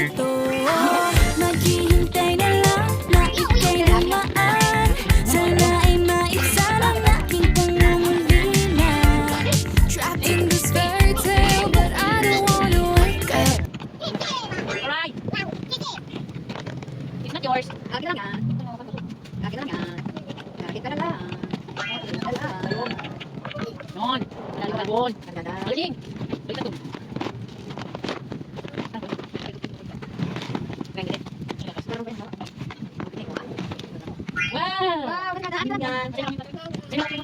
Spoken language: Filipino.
dito. Maghihintay na lang na ika'y lamaan. Sana ay maibsan ang aking pangungulila. Trapped in this fairy tale, but I don't wanna wake up. Alright. It's not yours. Akin lang yan. Akin lang yan. Akin ka na lang. Akin ka lang. Yun. Lalo ka doon. Galing. Balik ka doon. Wow! Wow! Akin yan. Sino